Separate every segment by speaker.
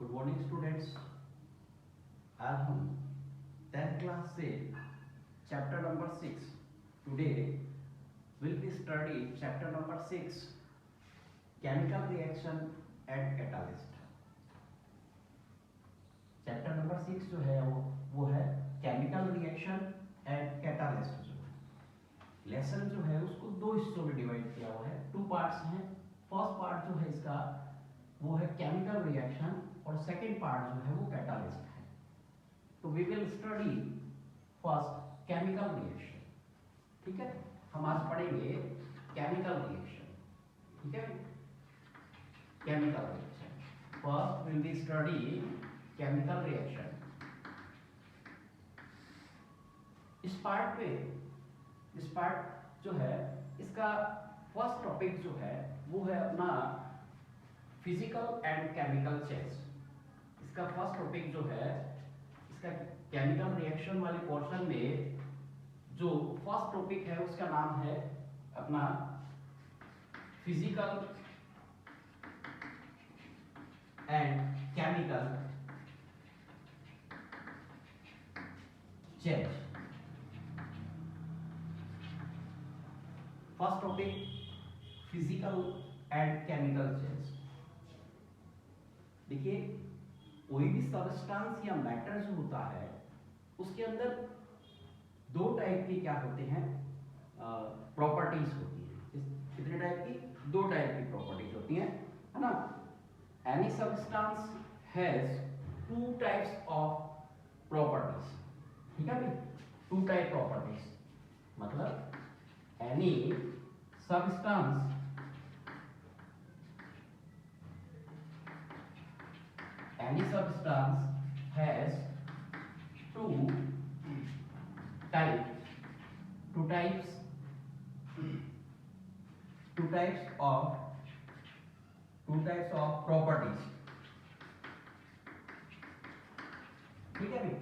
Speaker 1: Good morning students. आज हम 10th class से chapter number 6 today will be study chapter number 6 chemical reaction and catalyst. Chapter number 6 जो है वो है केमिकल रिएक्शन एंड कैटालिस्ट। जो लेसन जो है उसको दो हिस्सों में डिवाइड किया हुआ है, टू पार्ट्स हैं। फर्स्ट पार्ट जो है इसका वो है केमिकल रिएक्शन और सेकेंड पार्ट जो है वो कैटालिस्ट है। तो we will study first chemical reaction. ठीक है, हम आज पढ़ेंगे केमिकल रिएक्शन। ठीक है, chemical reaction first will be study chemical reaction. इस पार्ट जो है इसका फर्स्ट टॉपिक जो है वो है अपना फिजिकल एंड केमिकल चेंज। इसका फर्स्ट टॉपिक जो है इसका केमिकल रिएक्शन वाले पोर्शन में जो फर्स्ट टॉपिक है उसका नाम है अपना physical and chemical change. First topic physical and chemical change. देखिए, कोई भी सबस्टेंस या मैटर जो होता है उसके अंदर दो टाइप की क्या होते हैं, प्रॉपर्टीज होती हैं। कितने टाइप की? दो टाइप की प्रॉपर्टीज होती हैं, है ना। Any substance has two types of properties. ठीक है भाई, टू टाइप प्रॉपर्टीज मतलब any substance has two types of properties। ठीक है भाई,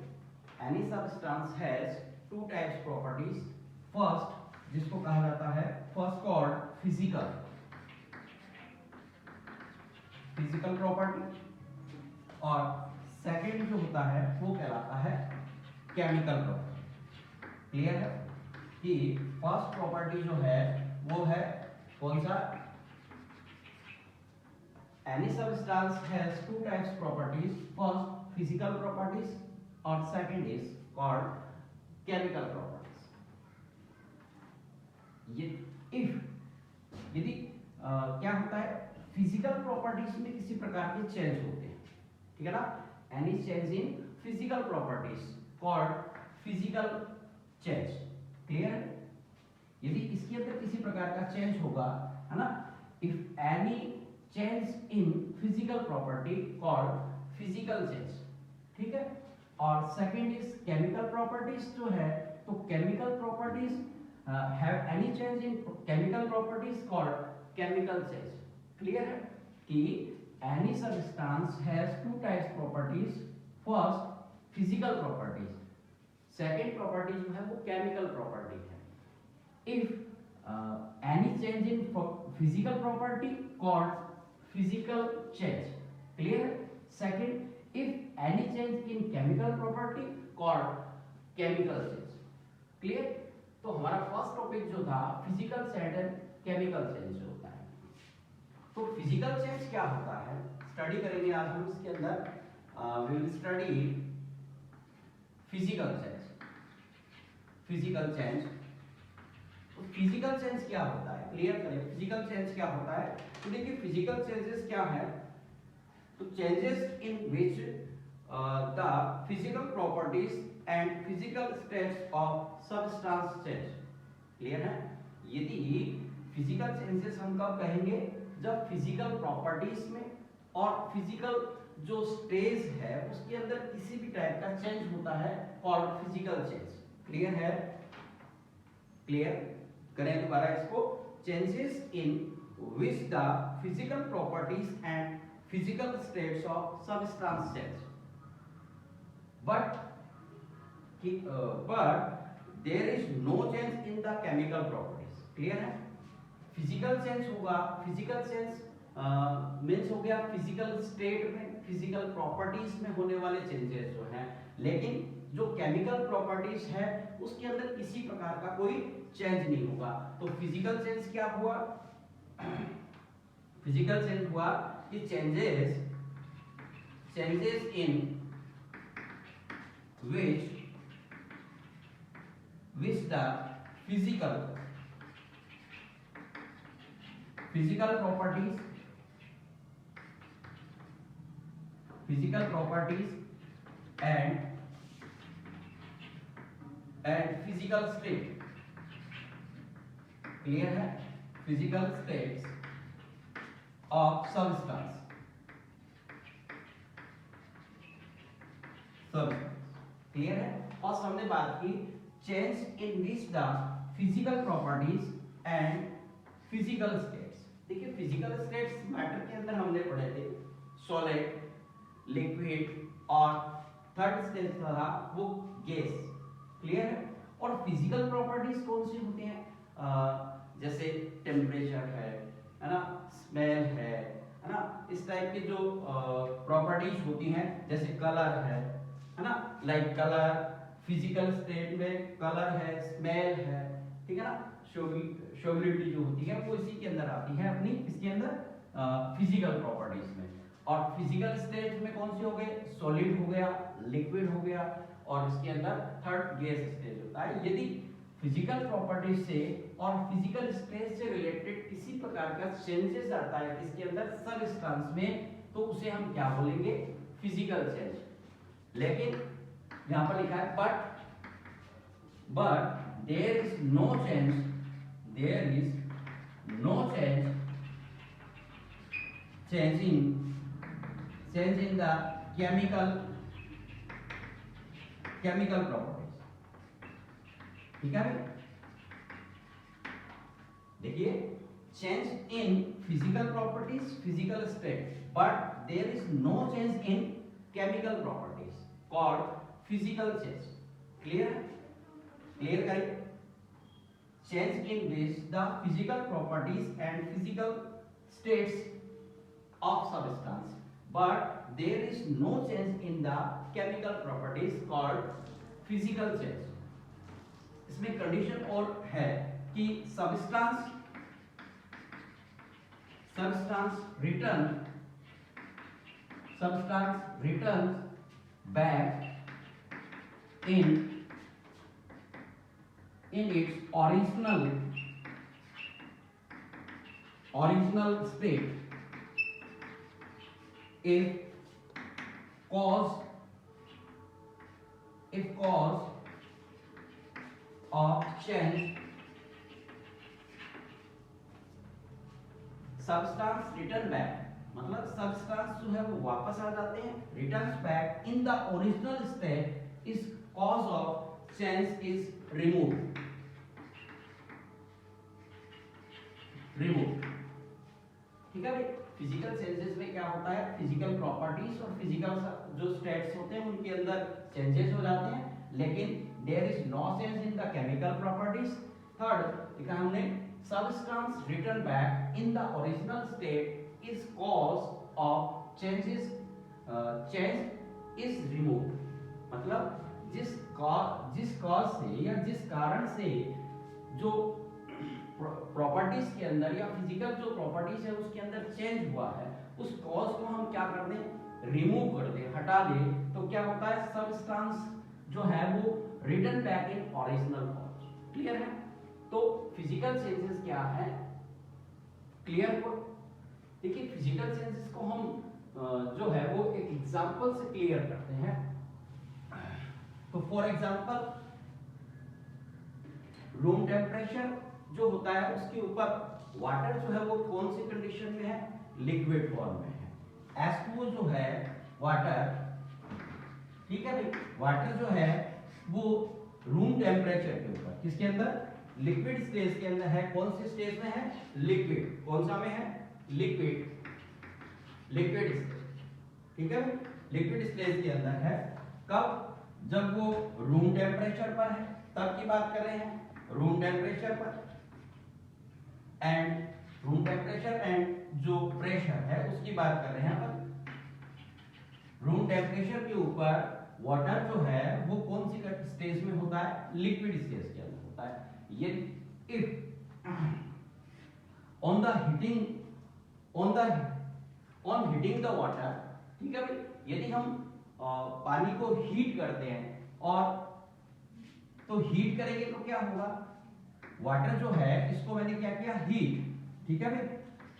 Speaker 1: any substance has two types properties. First जिसको कहा जाता है फर्स्ट कॉल्ड फिजिकल प्रॉपर्टी और सेकंड जो होता है वो कहलाता है केमिकल प्रॉपर्टी। क्लियर है कि फर्स्ट प्रॉपर्टी जो है वो है कौन सा? Any substance has two types properties, first physical properties और second is called chemical properties. ये यदि क्या होता है, फिजिकल प्रॉपर्टीज में किसी प्रकार के चेंज होते हैं, ठीक है ना। Any change in physical properties called physical change. Clear? यदि इसके अंदर किसी प्रकार का चेंज होगा, है ना, if any change in physical property called physical change. ठीक है, और सेकंड इज केमिकल प्रॉपर्टीज जो है, तो chemical properties have any change in chemical properties called chemical change. Clear है कि any substance has two types properties, first physical properties, second property जो है वो chemical property है। if any change in physical property called physical change। clear? second, if any change in chemical property called chemical change। clear? तो हमारा first topic जो था physical change and chemical change होता है। तो फिजिकल चेंज क्या होता है स्टडी करेंगे आज हम। इसके अंदर we will study physical change. तो फिजिकल चेंज क्या होता है, क्लियर करें। फिजिकल चेंज क्या होता है? तो देखिए, फिजिकल चेंजेस क्या है, तो changes in which the physical properties and physical states of substance change. Clear है? यदि फिजिकल चेंजेस हम कब कहेंगे? जब फिजिकल प्रॉपर्टीज में और फिजिकल जो स्टेज है उसके अंदर किसी भी टाइप का चेंज होता है कॉल्ड फिजिकल चेंज। क्लियर है? क्लियर करें दोबारा इसको। Changes in which the physical properties and physical states of substance change, but there is no change in the chemical properties. Clear है? फिजिकल चेंज होगा, physical change means हो गया physical state में, physical properties में होने वाले changes जो हैं, लेकिन जो केमिकल प्रॉपर्टीज है उसके अंदर किसी प्रकार का कोई चेंज नहीं होगा। तो फिजिकल चेंज क्या हुआ? फिजिकल चेंज हुआ कि changes in which the physical properties and physical state, clear है, physical states of substance, clear है। और हमने बात की change in which the physical properties and physical states. देखिए फिजिकल स्टेट्स मैटर के अंदर हमने पढ़े थे सॉलिड, लिक्विड और थर्ड स्टेज था वो गैस, क्लियर है। और फिजिकल प्रॉपर्टीज कौन सी होती हैं? जैसे टेम्परेचर है ना, स्मेल है ना, इस टाइप की जो प्रॉपर्टीज होती हैं, जैसे कलर है ना, लाइक कलर फिजिकल स्टेट में कलर है, स्मेल है, ठीक है ना, शोबिलिटी जो होती है वो इसी के अंदर आती है अपनी, इसके अंदर फिजिकल प्रॉपर्टीज में। और फिजिकल स्टेट में कौन सी हो गए? सॉलिड हो गया, लिक्विड हो गया, और इसके अंदर थर्ड गैस स्टेज होता है। यदि फिजिकल प्रॉपर्टीज से और फिजिकल स्टेज से रिलेटेड किसी प्रकार का चेंजेस आता है इसके अंदर सबस्टेंस में, तो उसे हम क्या बोलेंगे? Physical change. लेकिन यहां पर लिखा है but there is no change in the chemical properties, ठीक है भाई। देखिए change in physical properties, physical state, but there is no change in chemical properties called physical change, clear करिए। Change in which the physical properties and physical states of substance, but there is no change in the chemical properties called physical change। इसमें condition और है कि substance returns back in its original state if cause of change substance return back, मतलब substance जो है वो वापस आ जाते हैं, returns back in the original state is cause of change is removed, ठीक है भाई। फिजिकल चेंजेस में क्या होता है? फिजिकल प्रॉपर्टीज और फिजिकल जो स्टेट्स होते हैं उनके अंदर चेंजेस हो जाते हैं, लेकिन there is no change in the chemical properties. Third लिखा हमने substance return back in the original state is cause of change is remove, मतलब जिस कॉज से या जिस कारण से जो प्रॉपर्टीज के अंदर या फिजिकल जो प्रॉपर्टीज है उसके अंदर चेंज हुआ है, उस कॉज को हम क्या कर दें? रिमूव कर दें, हटा दें, तो क्या होता है? सबस्टेंस जो है वो return back in original cause, clear है। तो फिजिकल चेंजेस क्या है? क्लियर हो? देखिए फिजिकल चेंजेस को हम जो है वो एक एग्जांपल से क्लियर करते हैं। तो फॉर एग्जांपल रूम टेम्परेचर जो होता है उसके ऊपर वाटर जो है वो कौन सी कंडीशन में है? लिक्विड फॉर्म में है। H2O जो है वाटर, ठीक है भाई, वाटर जो है वो रूम टेम्परेचर के ऊपर किसके अंदर? लिक्विड स्टेज के अंदर है। कौन सी स्टेज में है? लिक्विड। कौन सा में है? लिक्विड स्टेज, ठीक है भाई, लिक्विड स्टेज के अंदर है। कब? जब वो रूम टेम्परेचर पर है, तब की बात कर रहे हैं, रूम टेम्परेचर पर। एंड रूम टेम्परेचर एंड जो प्रेशर है उसकी बात कर रहे हैं अपन। रूम टेम्परेचर के ऊपर वाटर जो है वो कौन सी स्टेज में होता है, लिक्विड स्टेज के अंदर होता है। ये if on heating the water, ठीक है भाई, यदि हम पानी को हीट करते हैं और तो हीट करेंगे तो क्या होगा, वाटर जो है इसको मैंने क्या किया, हीट, ठीक है भाई,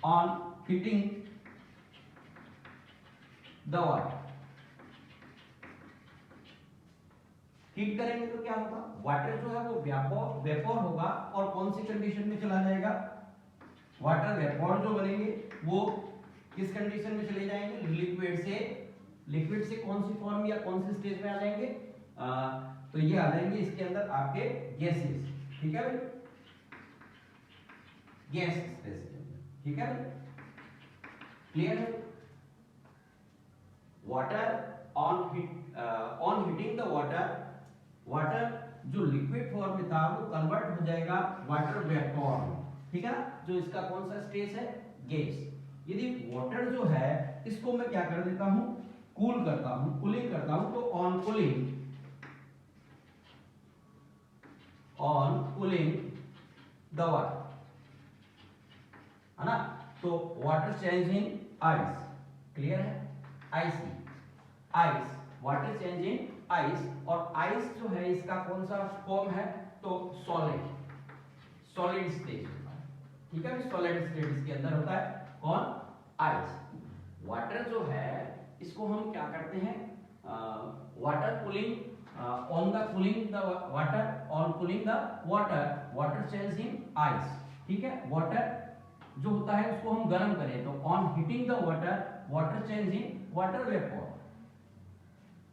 Speaker 1: on heating the water, heat करेंगे तो क्या होगा, वाटर जो है वो वेपोर होगा और कौन सी कंडीशन में चला जाएगा, वाटर वेपोर जो बनेंगे वो किस कंडीशन में चले जाएंगे, लिक्विड से कौन सी फॉर्म या कौन सी स्टेज में आ जाएंगे, तो ये आ जाएंगे इसके अंदर आपके गैसेस, ठीक है भाई, गैस स्टेज के अंदर, ठीक है भाई, क्लियर है। Water on heating the water जो लिक्विड फॉर्म में था वो कन्वर्ट हो जाएगा वाटर वेपोर में, ठीक है ना, जो इसका कौन सा स्टेज है, गैस। यदि वाटर जो है इसको मैं क्या कर देता हूं, कूलिंग करता हूं, तो ऑन कूलिंग द वाटर, है ना, तो water change in ice, clear है, ice, water change in ice, और आइस जो है इसका कौन सा फॉर्म है, तो सॉलिड स्टेज, ठीक है, सॉलिड स्टेट इसके अंदर होता है, कौन, आइस। वाटर जो है इसको हम क्या करते हैं, water cooling on cooling the water change in ice, ठीक है, वाटर जो होता है उसको हम गर्म करें तो on heating the water change in water vapour,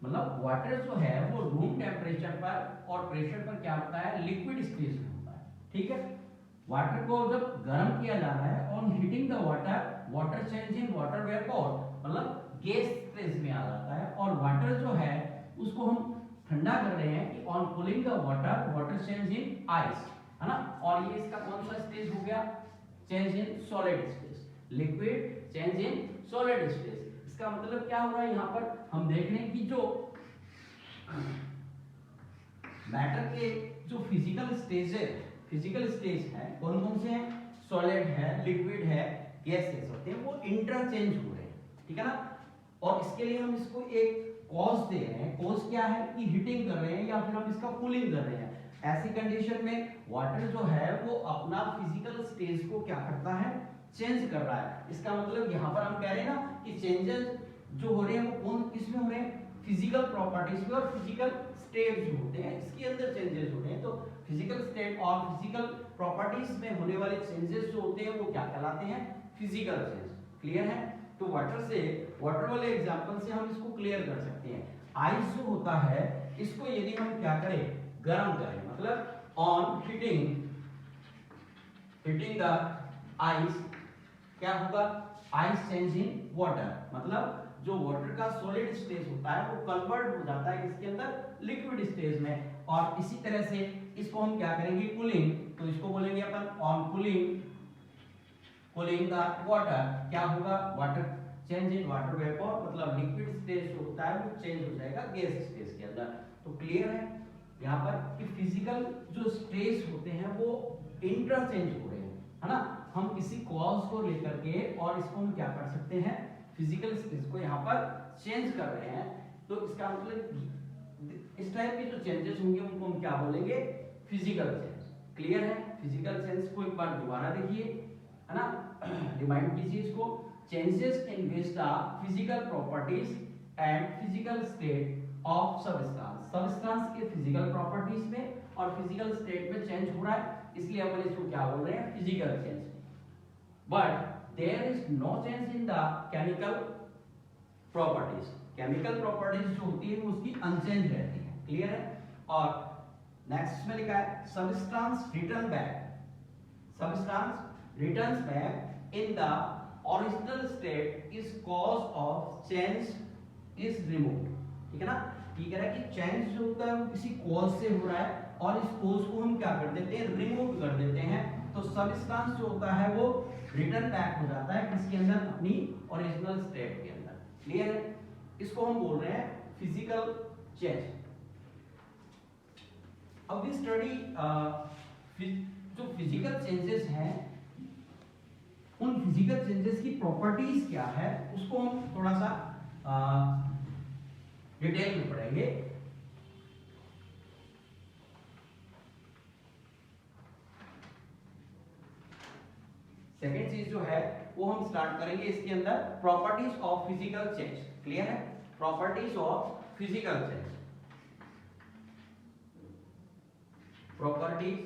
Speaker 1: मतलब वाटर जो है वो रूम टेम्परेचर पर और प्रेशर पर क्या होता है, लिक्विड स्टेज में होता है, ठीक है। वाटर को जब गर्म किया जाना है on heating the water change in water vapour, मतलब गैस स्टेज में आ जाता है, और वाटर जो है उसको हम ठंडा कर रहे हैं कि on cooling the water change in ice, है ना, और ये इसका कौन सा स्टेज हो गया, change in solid stage, liquid change in solid stage. इसका मतलब क्या हो रहा है, यहां पर हम देख रहे हैं कि जो मैटर के जो फिजिकल स्टेज है कौन कौन से हैं, सॉलिड है, लिक्विड है, गैसेस होते हैं, वो इंटरचेंज हो रहे हैं, ठीक है ना, और इसके लिए हम इसको एक कॉज दे रहे हैं, कॉज क्या है कि हीटिंग कर रहे हैं या फिर हम इसका कूलिंग कर रहे हैं। ऐसी कंडीशन में वाटर जो है वो अपना फिजिकल स्टेज को क्या करता है, चेंज कर रहा है। इसका मतलब यहाँ पर हम कह रहे हैं ना कि चेंजेस जो हो रहे हैं वो कौन किस में हो रहे हैं, फिजिकल प्रॉपर्टीज में, और फिजिकल स्टेट जो होते हैं इसके अंदर चेंजेस हो रहे हैं। तो फिजिकल स्टेट और फिजिकल प्रॉपर्टीज में होने वाले चेंजेस जो होते हैं वो क्या कहलाते हैं, फिजिकल चेंज, क्लियर है। तो वाटर वाले एग्जांपल से हम इसको क्लियर कर सकते हैं। आइस जो होता है इसको यदि हम क्या करें, गर्म करें, मतलब ऑन हीटिंग द आइस, क्या होगा, आइस चेंज इन वाटर, मतलब जो वाटर का सॉलिड स्टेज होता है वो कन्वर्ट हो जाता है इसके अंदर लिक्विड स्टेज में। और इसी तरह से इसको हम क्या करेंगे, कूलिंग, तो इसको बोलेंगे अपन ऑन कूलिंग द वाटर, क्या होगा, water change in water vapour, मतलब लिक्विड स्टेज जो होता है वो चेंज हो जाएगा गैस स्टेज के अंदर। तो क्लियर है यहाँ पर कि फिजिकल जो स्टेज होते हैं वो इंटरचेंज हो रहे हैं, है ना। हम किसी कॉज को लेकर के और इसको हम क्या कर सकते हैं, फिजिकल स्टेज को यहाँ पर चेंज कर रहे हैं। तो इसका मतलब इस टाइप के जो चेंजेस होंगे उनको हम क्या बोलेंगे, फिजिकल चेंज। क्लियर है, फिजिकल चेंज को एक बार दोबारा देखिए, है ना, रिमाइंड कीजिए इसको, changes in which the physical properties and physical state of substance के फिजिकल प्रॉपर्टीज में और फिजिकल स्टेट में चेंज हो रहा है, इसलिए अपन इसको क्या बोल रहे हैं, physical change. But there is no change in the chemical properties, chemical properties जो होती है वो उसकी अनचेंज रहती है, क्लियर है। और नेक्स्ट में लिखा है substance returns back in the original state is cause of change is removed, ठीक है ना। ये कह रहा है कि चेंज जो होता है वो किसी कॉज से हो रहा है और इस कॉज को हम क्या कर देते हैं, रिमूव कर देते हैं। तो सबस्टेंस जो होता है वो रिटर्न बैक हो जाता है किसके अंदर, अपनी ओरिजिनल स्टेट के अंदर। क्लियर है? इसको हम बोल रहे हैं फिजिकल चेंज। अब वी स्टडी जो फिजिकल चेंजेस हैं, उन फिजिकल चेंजेस की प्रॉपर्टीज क्या है उसको हम थोड़ा सा डिटेल में पढ़ेंगे। सेकेंड चीज जो है वो हम स्टार्ट करेंगे इसके अंदर properties of physical change. Clear है? Properties of physical change. Properties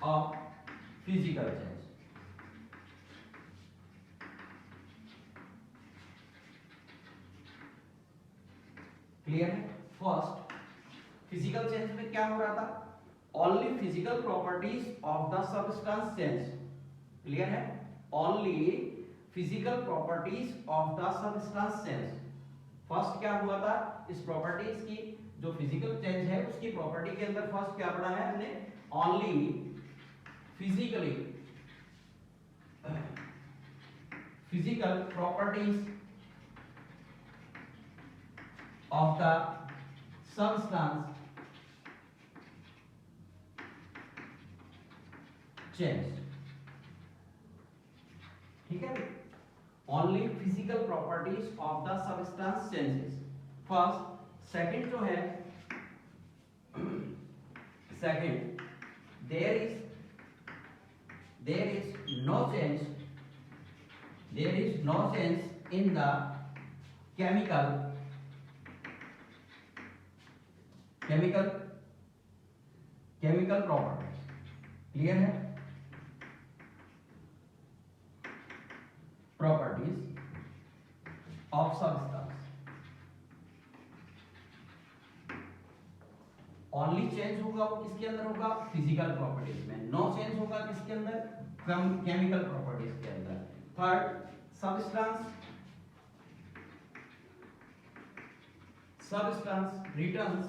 Speaker 1: of physical change. Clear है? फर्स्ट, फिजिकल चेंज में क्या हो रहा था, only physical properties of the substance change। Clear है? only physical properties of the substance change। First क्या हुआ था, इस प्रॉपर्टीज की जो फिजिकल चेंज है उसकी प्रॉपर्टी के अंदर फर्स्ट क्या पढ़ा है हमने, only physical properties of the substance change। ठीक है? only physical properties of the substance changes। First. Second जो है, second, there is no change in the chemical properties। Clear है? properties of substance। Only change होगा वो किसके अंदर होगा, फिजिकल प्रॉपर्टीज में। नो चेंज होगा किसके अंदर, केमिकल प्रॉपर्टीज के अंदर। Third, substance returns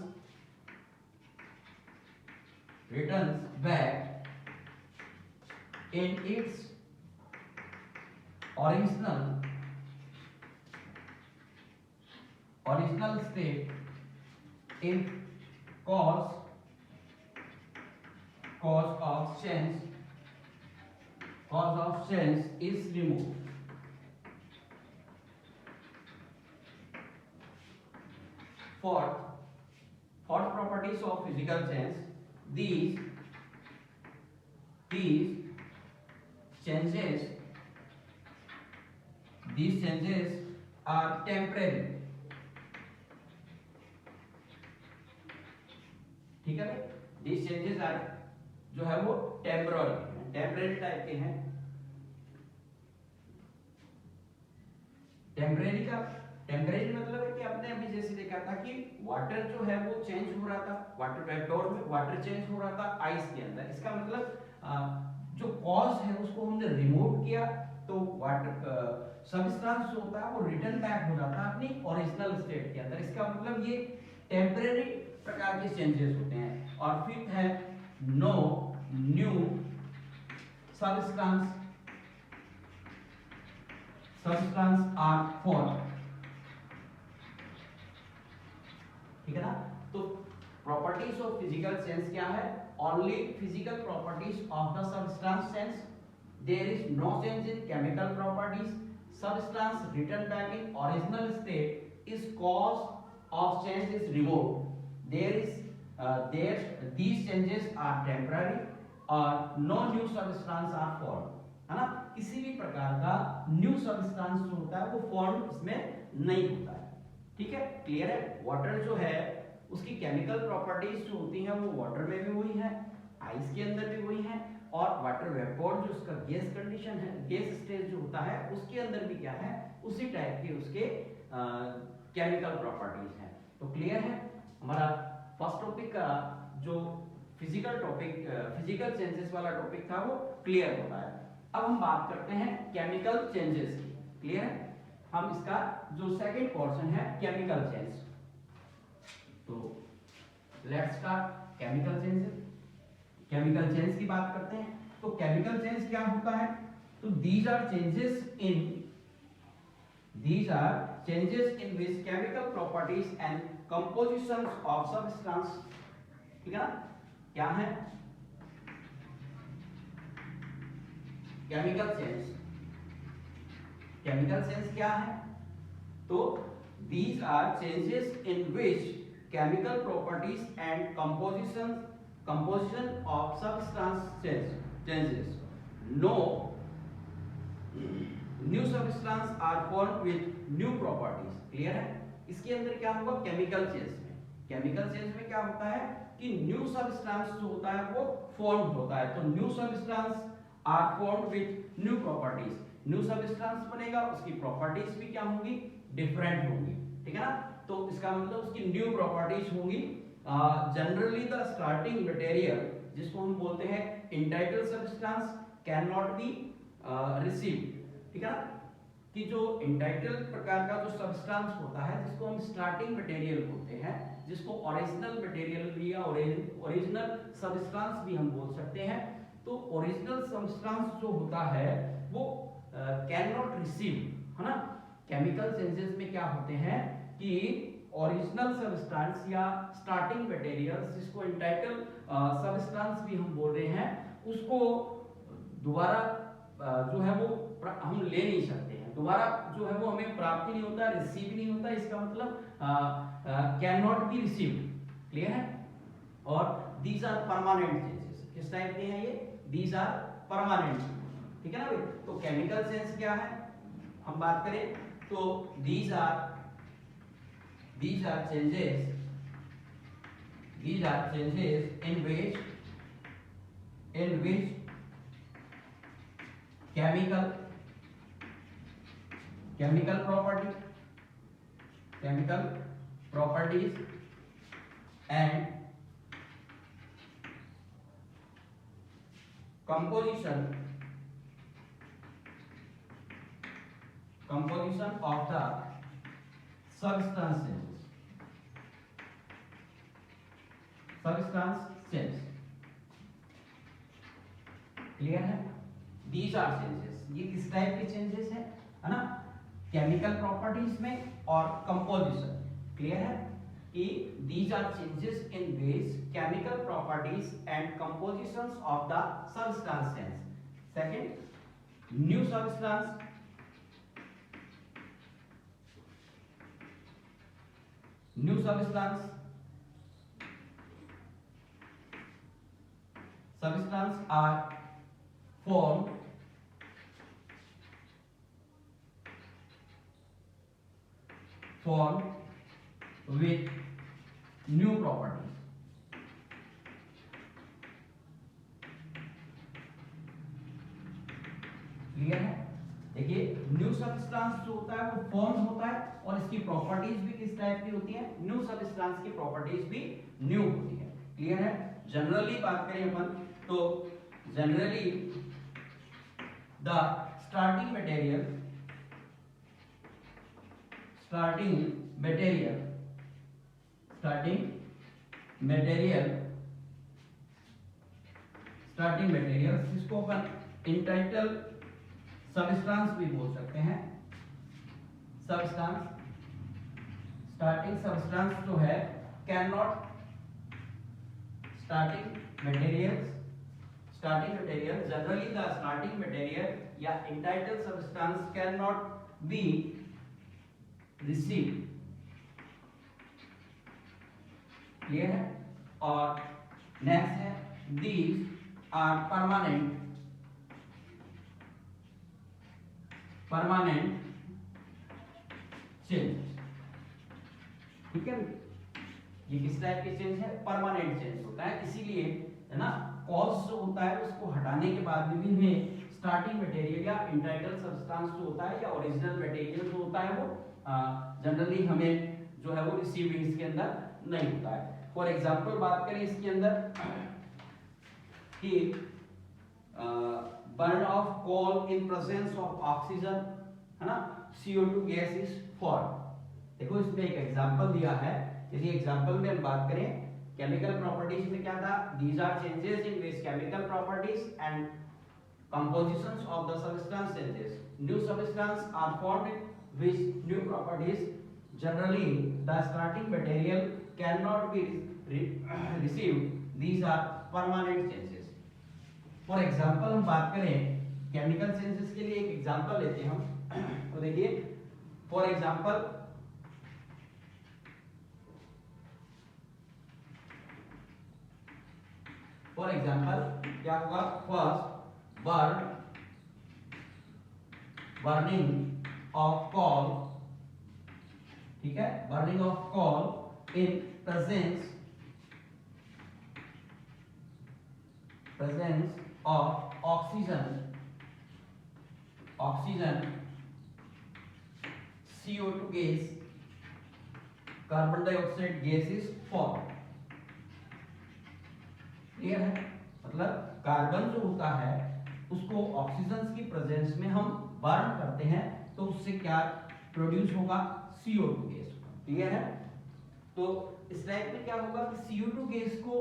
Speaker 1: back in its original state if cause of change is removed। Fourth properties of physical change, these changes are temporary। ठीक है? these changes are जो है वो टेम्पररी टाइप के हैं। टेम्परेरी मतलब है कि आपने अभी जैसे देखा था कि वाटर जो है वो चेंज हो रहा था, वाटर वेपर में वाटर चेंज हो रहा था आइस के अंदर। इसका मतलब जो कॉज है उसको हमने रिमूव किया तो वाटर सब्सटेंस जो होता है वो रिटर्न बैक हो जाता है अपनी ओरिजिनल स्टेट के अंदर। इसका मतलब ये टेम्परेरी प्रकार के चेंजेस होते हैं। और फिफ्थ है no new substance are form. ठीक है ना? तो प्रॉपर्टीज ऑफ फिजिकल चेंज क्या है, only physical properties of the substance change, there is no change in chemical properties, substance return back in original state is cause of change is removed, these changes are temporary और no new substance are formed। है ना? किसी भी प्रकार का new substance जो होता है वो फॉर्म इसमें नहीं होता है। ठीक है? क्लियर है? वाटर जो है उसकी केमिकल प्रॉपर्टीज जो होती हैं वो वाटर में भी वही है, आइस के अंदर भी वही है, और वाटर वेपर जो उसका गैस कंडीशन है, गैस स्टेज जो होता है उसके अंदर भी क्या है, उसी टाइप के उसके केमिकल प्रॉपर्टीज हैं। तो क्लियर है? हमारा फर्स्ट टॉपिक का जो फिजिकल चेंजेस वाला टॉपिक था वो क्लियर होता है। अब हम बात करते हैं केमिकल चेंजेस की। क्लियर है? हम इसका जो सेकंड पोर्शन है केमिकल चेंज, तो let's start chemical changes. Chemical change की बात करते हैं तो केमिकल चेंज क्या होता है, तो these are changes in which chemical properties and compositions of substance, ठीक है ना, क्या है केमिकल चेंज। केमिकल चेंज क्या है, तो these are changes in which chemical properties and composition of substance changes. No new substance are formed with new properties, clear है। इसके अंदर क्या होगा, केमिकल चेंज में, केमिकल चेंज में क्या होता है कि न्यू सब्सटेंस जो होता है वो फॉर्म होता है, तो new substance are formed with new properties. New substance बनेगा, उसकी प्रॉपर्टीज भी क्या होंगी, डिफरेंट होंगी, ठीक है ना, तो इसका मतलब उसकी न्यू प्रॉपर्टीज होंगी। जनरली द स्टार्टिंग मटेरियल, जिसको हम बोलते हैं initial substance, can not be received, ठीक है ना, कि जो इंटाइटल प्रकार का जो सब्सटेंस होता है जिसको हम स्टार्टिंग मटेरियल बोलते हैं, जिसको ओरिजिनल मटेरियल भी या ओरिजिनल सब्सटेंस भी हम बोल सकते हैं, तो ओरिजिनल सब्सटेंस जो होता है वो कैन नॉट रिसीव, है ना। केमिकल चेंजेस में क्या होते हैं कि ओरिजिनल सब्सटेंस या स्टार्टिंग मटेरियल, जिसको इंटाइटल सब्सटेंस भी हम बोल रहे हैं, उसको दोबारा जो है वो हम ले नहीं सकते हैं, दोबारा जो है वो हमें प्राप्ति नहीं होता, रिसीव नहीं होता, इसका मतलब can not be received, clear है। और दीज आर परमानेंट चेंजेस, किस टाइप के हैं ये, दीज आर परमानेंट, ठीक है ना भाई। तो केमिकल चेंज क्या है, हम बात करें तो these are changes in which chemical properties and composition of the substance change, clear है। These are changes, ये किस टाइप के चेंजेस है ना, केमिकल प्रॉपर्टीज में और कंपोजिशन, क्लियर है कि these are changes in which chemical properties and compositions of the substance change. Second, new substance are formed with new properties, clear है। देखिए न्यू सब्सटेंस जो होता है वो फॉर्म होता है और इसकी प्रॉपर्टीज भी किस टाइप की होती है, न्यू सब्सटेंस की प्रॉपर्टीज भी न्यू होती है, क्लियर है। जनरली बात करें अपन तो जनरली द स्टार्टिंग मटेरियल जिसको अपन इंटाइटल सब्सटेंस भी बोल सकते हैं, स्टार्टिंग सब्सटेंस जो है can not, starting material generally the starting material या initial substance can not be received, clear है। और नेक्स्ट है दीज आर परमानेंट चेंज, ठीक है। ये किस टाइप के चेंज है, परमानेंट चेंज होता है, इसीलिए है ना कॉज जो होता है उसको हटाने के बाद भी हमें स्टार्टिंग मटेरियल या इंटाइटल सब्सटेंस जो होता है या ओरिजिनल मटेरियल जो होता है वो जनरली हमें जो है वो रिसीव इसके अंदर नहीं होता है। फॉर एग्जांपल बात करें इसके अंदर कि burn of coal in presence of oxygen, है ना, CO2 गैस इज फॉर्म। देखो इसमें एक एग्जांपल दिया है, यदि एग्जांपल में हम बात करें केमिकल प्रॉपर्टीज में क्या था, these are changes in which chemical properties and compositions of the substance changes. New substance are formed with new properties. Generally, the starting material cannot be received. These are permanent changes. For example, हम बात करें chemical changes के लिए एक example लेते हैं हम. तो देखिए, for example, क्या होगा, first burning of coal, ठीक है, burning of coal in presence of oxygen CO2 gas, carbon dioxide gas is formed. Clear है, मतलब कार्बन जो होता है उसको ऑक्सीजन की प्रेजेंस में हम बर्न करते हैं तो उससे क्या प्रोड्यूस होगा, CO2 गैस. क्लियर है. तो इस टाइप में क्या होगा कि CO2 गैस को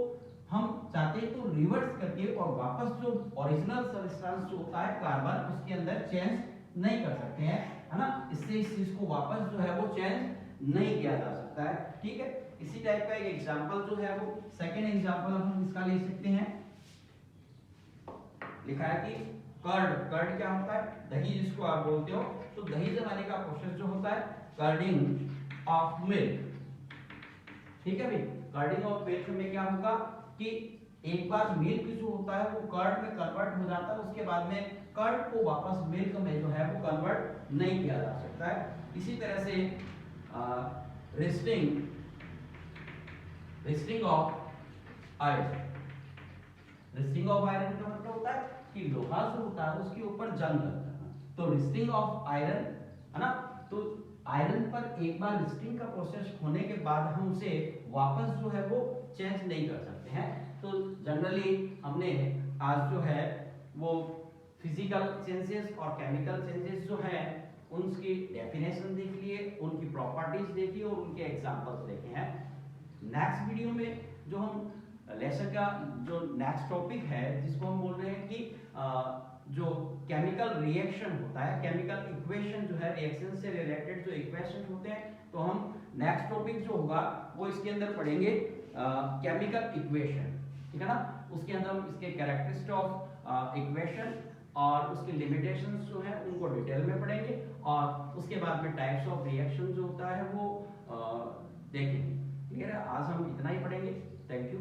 Speaker 1: हम चाहते हैं तो रिवर्स करके और वापस जो ओरिजिनल सब्सटेंस जो होता है कार्बन उसके अंदर चेंज नहीं कर सकते हैं, है ना. इससे इस चीज को वापस जो है वो चेंज नहीं किया जा सकता है. ठीक है. इसी टाइप का एक एग्जांपल जो है वो सेकंड एग्जांपल हम इसका ले सकते हैं. लिखा है कि कर्ड क्या होता है, दही जिसको आप बोलते हो. तो दही जमाने का प्रोसेस जो होता है कर्डिंग ऑफ मिल्क. ठीक है भाई. कर्डिंग ऑफ मिल्क में क्या होगा कि एक बार मिल्क जो होता है वो कर्ड में कन्वर्ट हो जाता है, उसके बाद में कर्ड को वापस मिल्क में जो है वो कन्वर्ट नहीं किया जा सकता है. इसी तरह से resting of iron. Resting of iron का मतलब होता है कि लोहा जो होता है उसके ऊपर जंग लगता है. तो रेस्टिंग ऑफ आयरन, है ना. तो आयरन पर एक बार रेस्टिंग का प्रोसेस होने के बाद हम उसे वापस जो है वो चेंज नहीं कर सकते हैं. तो जनरली हमने आज जो है वो फिजिकल चेंजेस और केमिकल चेंजेस जो है उनकी डेफिनेशन देख लिए, उनकी प्रॉपर्टीज देखी और उनके एग्जांपल्स देखे हैं. नेक्स्ट वीडियो में जो हम लेसन का जो नेक्स्ट टॉपिक है जिसको हम बोल रहे हैं कि जो केमिकल रिएक्शन होता है, केमिकल इक्वेशन जो है, रिएक्शन से रिलेटेड जो इक्वेशन होते हैं, तो हम नेक्स्ट टॉपिक जो होगा वो इसके अंदर पढ़ेंगे केमिकल इक्वेशन. ठीक है ना. उसके अंदर हम इसके कैरेक्टरिस्टिक्स ऑफ इक्वेशन और उसके लिमिटेशंस जो है उनको डिटेल में पढ़ेंगे और उसके बाद में टाइप्स ऑफ रिएक्शन जो होता है वो देखेंगे. क्लियर है. आज हम इतना ही पढ़ेंगे. Thank you.